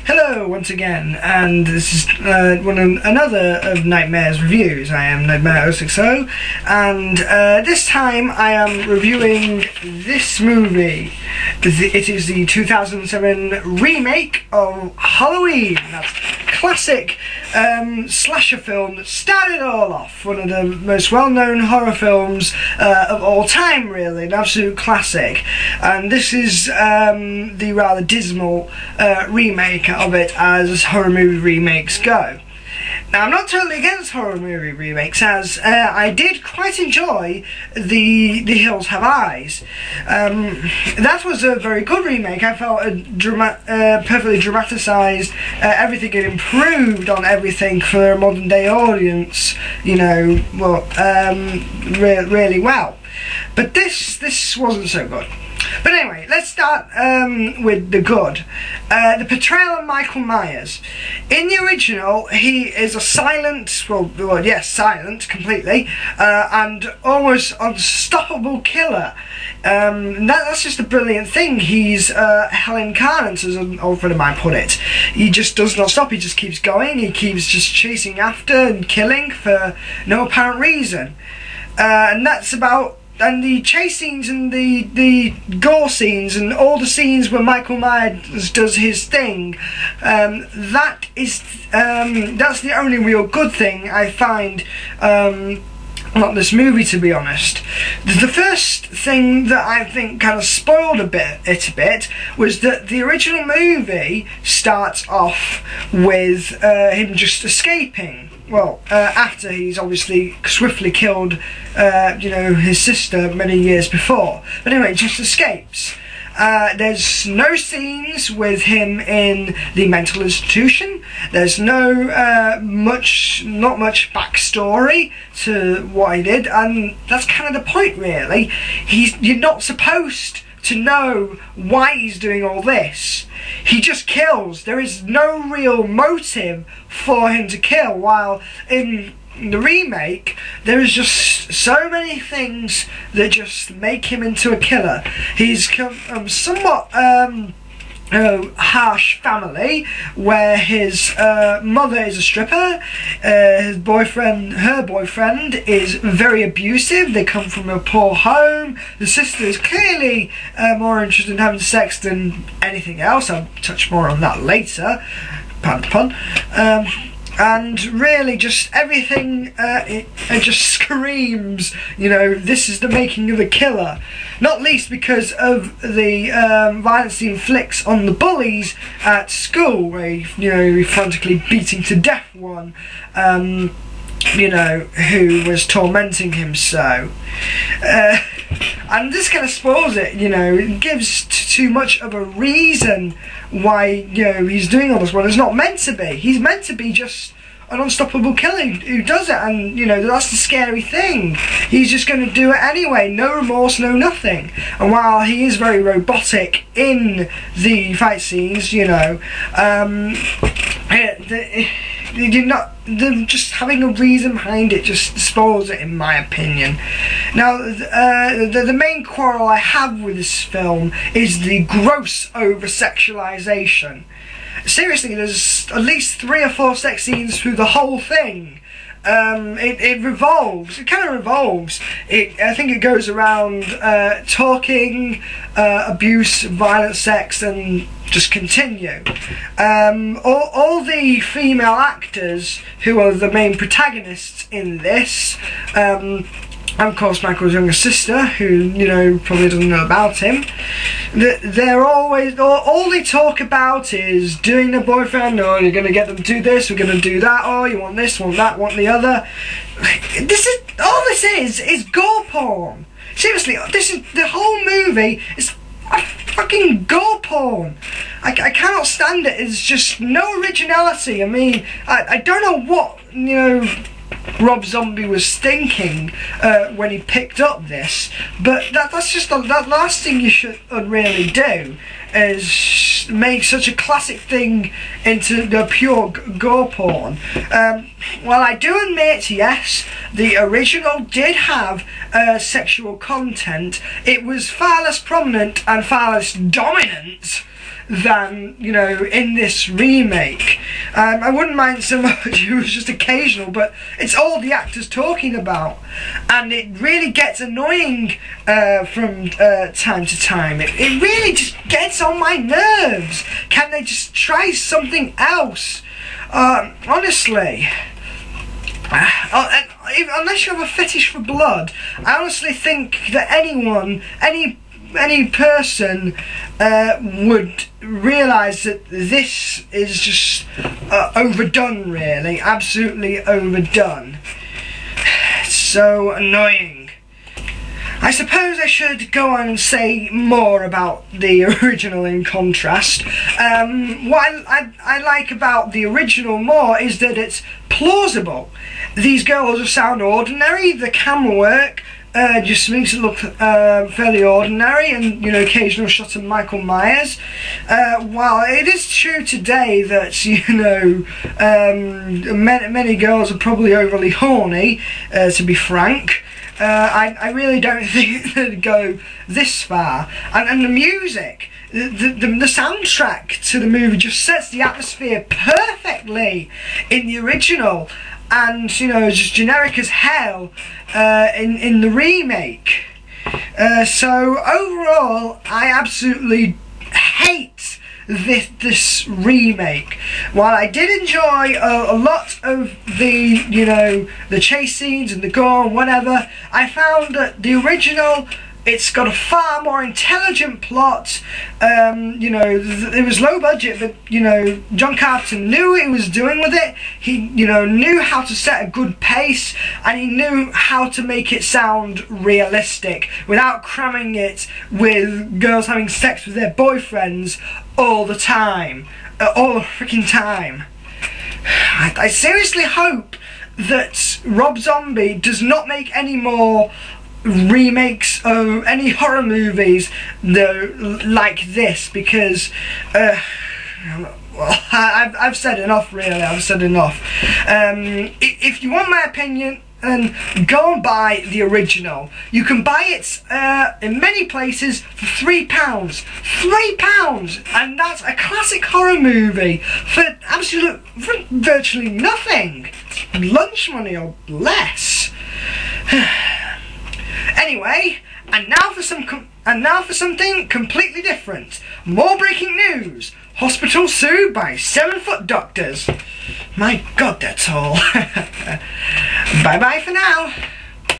Hello once again, and this is another of Nightmare's reviews. I am Nightmare060, and this time I am reviewing this movie. It is the 2007 remake of Halloween. That's classic slasher film that started it all off. One of the most well-known horror films of all time, really, an absolute classic. And this is the rather dismal remake of it as horror movie remakes go. Now, I'm not totally against horror movie remakes, as I did quite enjoy The Hills Have Eyes. That was a very good remake. I felt perfectly dramatised, everything had improved on everything for a modern day audience, you know, well, really well. But this wasn't so good. But anyway, let's start with the good. The portrayal of Michael Myers. In the original, he is a silent, silent completely, and almost unstoppable killer. That's just a brilliant thing. He's hell incarnate, as an old friend of mine put it. He just does not stop. He just keeps going. He keeps just chasing after and killing for no apparent reason. And that's about. And the chase scenes and the gore scenes and all the scenes where Michael Myers does his thing, that's the only real good thing I find about this movie, to be honest. The first thing that I think kind of spoiled it a bit was that the original movie starts off with him just escaping. Well, after he's obviously swiftly killed, you know, his sister many years before. But anyway, just escapes. There's no scenes with him in the mental institution. There's no not much backstory to what he did, and that's kind of the point, really. You're not supposed to know why he's doing all this. He just kills. There is no real motive for him to kill, while in the remake there is just so many things that just make him into a killer. He's come from somewhat harsh family, where his mother is a stripper, her boyfriend is very abusive. They come from a poor home. The sister is clearly more interested in having sex than anything else. I'll touch more on that later, pardon the pun. And really, just everything, it just screams, you know, this is the making of a killer. Not least because of the violence he inflicts on the bullies at school, where he's frantically beating to death one, you know, who was tormenting him so. And this kind of spoils it, you know. It gives too much of a reason why, you know, he's doing all this. Well, it's not meant to be. He's meant to be just an unstoppable killer who does it, and, you know, that's the scary thing. He's just going to do it anyway, no remorse, no nothing. And while he is very robotic in the fight scenes, you know, just having a reason behind it just spoils it, in my opinion. Now, the main quarrel I have with this film is the gross over-sexualization. Seriously, there's at least 3 or 4 sex scenes through the whole thing. It revolves. It kind of revolves. I think it goes around talking, abuse, violent sex, and just continue. All the female actors who are the main protagonists in this, and of course Michael's younger sister, who, you know, probably doesn't know about him, they're always, all they talk about is doing their boyfriend, or you're going to get them to do this, we're going to do that, oh, you want this, want that, want the other. All this is gore porn. Seriously, the whole movie is fucking gore porn. I cannot stand it. It's just no originality. I mean, I don't know what, you know, Rob Zombie was thinking when he picked up this, but that's just the last thing you should really do, is make such a classic thing into the pure gore porn. While I do admit, yes, the original did have sexual content, it was far less prominent and far less dominant than, you know, in this remake. I wouldn't mind so much if it was just occasional, but it's all the actors talking about, and it really gets annoying from time to time. It really just gets on my nerves. Can they just try something else? Honestly, unless you have a fetish for blood, I honestly think that any person would realise that this is just overdone, really, absolutely overdone. It's so annoying. I suppose I should go on and say more about the original in contrast. What I like about the original more is that it's plausible. These girls sound ordinary, the camera work just makes it look fairly ordinary, and, you know, occasional shots of Michael Myers. While it is true today that, you know, many girls are probably overly horny, to be frank, I really don't think they'd go this far. And the music, the soundtrack to the movie just sets the atmosphere perfectly in the original, and, you know, just generic as hell in the remake. So overall, I absolutely hate this remake. While I did enjoy a lot of the, you know, the chase scenes and the gore and whatever, I found that the original, it's got a far more intelligent plot. You know, it was low budget, but, you know, John Carpenter knew what he was doing with it. He, you know, knew how to set a good pace, and he knew how to make it sound realistic without cramming it with girls having sex with their boyfriends all the time, all the freaking time. I seriously hope that Rob Zombie does not make any more remakes of any horror movies like this, because well, I've said enough, really. I've said enough. If you want my opinion, then go and buy the original. You can buy it in many places for £3. £3! And that's a classic horror movie for virtually nothing. Lunch money or less. Anyway, and now for something completely different. More breaking news. Hospital sued by 7-foot doctors. My God, they're tall. Bye bye for now.